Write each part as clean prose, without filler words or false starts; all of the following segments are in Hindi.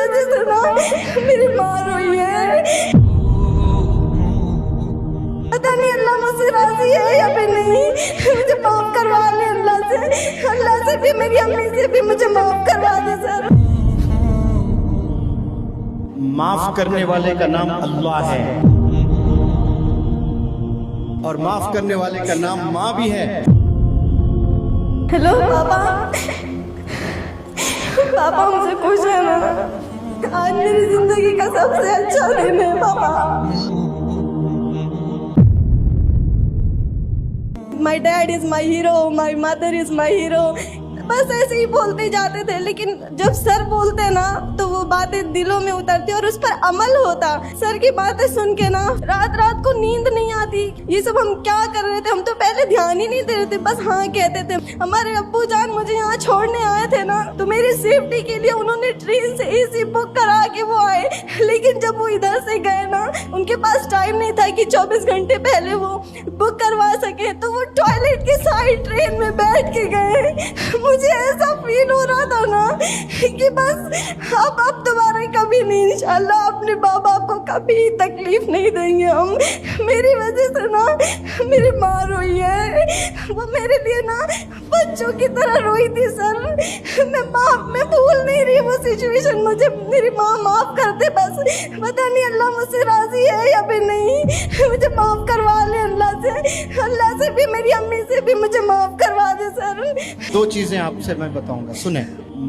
वजह से ना मेरी माँ रोई है। पता नहीं अल्लाह मुझसे राजी है या फिर नहीं। मुझे माफ करवा ले अल्लाह से भी, मेरी अम्मी से भी मुझे माफ करवा दे सर। माफ करने वाले का नाम अल्लाह है और माफ करने वाले का नाम माँ भी है। हेलो पापा, पापा मुझे खुश है ना? आज मेरी जिंदगी का सबसे अच्छा दिन है पापा। My dad is my hero, my mother is my hero. बस ऐसे ही बोलते जाते थे, लेकिन जब सर बोलते ना तो वो बातें दिलों में उतरती और उस पर अमल होता। सर की बातें सुन के ना रात रात को नींद नहीं आती। ये सब हम क्या कर रहे थे, हम तो पहले ध्यान ही नहीं दे रहे थे, बस हाँ कहते थे। हमारे अब्बू जान मुझे यहाँ छोड़ने आए थे ना, तो मेरी सेफ्टी के लिए उन्होंने ट्रेन से एसी बुक करा के वो आए। लेकिन जब वो इधर से गए ना, उनके पास टाइम नहीं था कि 24 घंटे पहले वो बुक करवा सके, तो वो टॉयलेट के साइड ट्रेन में बैठ के गए। मुझे ऐसा फील हो रहा था ना कि बस अब दोबारा कभी नहीं, इंशाल्लाह अपने माँ बाप को कभी तकलीफ नहीं देंगे हम। मेरी वजह से ना मेरी माँ रोई है, वो मेरे लिए ना बच्चों की तरह रोई थी सर। मैं भूल नहीं रही वो सिचुएशन। मुझे मेरी माँ माफ कर दे बस। पता नहीं अल्लाह मुझसे राजी है या फिर नहीं। मुझे माफ करवा ले अल्लाह से भी, मेरी अम्मी से भी मुझे माफ करवा दे सर। दो चीजें आपसे मैं बताऊंगा, सुने।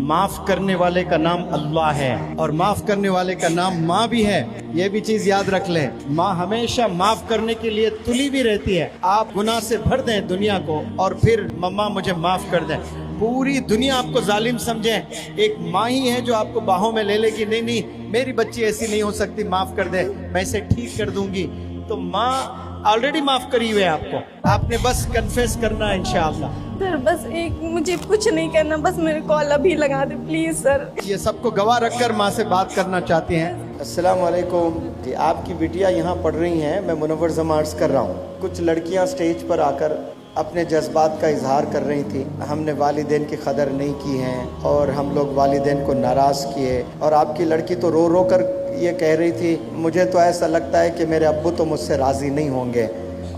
माफ करने वाले का नाम अल्लाह है और माफ करने वाले का नाम माँ भी है। ये भी चीज याद रख लें, माँ हमेशा माफ करने के लिए तुली भी रहती है। आप गुनाह से भर दें दुनिया को और फिर मम्मा मुझे माफ कर दें, पूरी दुनिया आपको जालिम समझे, एक माँ ही है जो आपको बाहों में ले लेगी। नहीं नहीं, मेरी बच्ची ऐसी नहीं हो सकती, माफ कर दे, मैं इसे ठीक कर दूंगी। तो माँ ऑलरेडी माफ करी हुई है आपको, आपने बस कन्फेस करना है इंशाअल्लाह। सर बस एक, मुझे कुछ नहीं करना, बस मेरे कॉल अभी लगा दे प्लीज सर। ये सबको गवाह रखकर माँ से बात करना चाहते हैं। अस्सलाम वालेकुम जी, आपकी बिटिया यहाँ पढ़ रही हैं, मैं मुनव्वर जमा अर्ज़ कर रहा हूँ। कुछ लड़कियाँ स्टेज पर आकर अपने जज्बात का इजहार कर रही थी। हमने वालिदैन की कदर नहीं की है और हम लोग वालिदैन को नाराज़ किए। और आपकी लड़की तो रो रो कर ये कह रही थी, मुझे तो ऐसा लगता है कि मेरे अब्बू तो मुझसे राज़ी नहीं होंगे।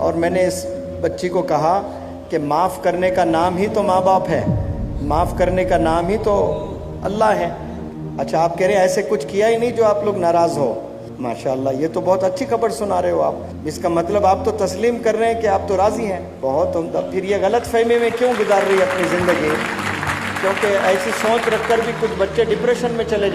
और मैंने इस बच्ची को कहा कि माफ़ करने का नाम ही तो माँ बाप है, माफ़ करने का नाम ही तो अल्लाह है। अच्छा, आप कह रहे हैं ऐसे कुछ किया ही नहीं जो आप लोग नाराज़ हो। माशाअल्लाह, ये तो बहुत अच्छी खबर सुना रहे हो आप। इसका मतलब आप तो तस्लीम कर रहे हैं कि आप तो राज़ी हैं। बहुत उम्दा। फिर ये गलत फहमी में क्यों गुजार रही है अपनी ज़िंदगी? क्योंकि ऐसी सोच रखकर भी कुछ बच्चे डिप्रेशन में चले जाते हैं।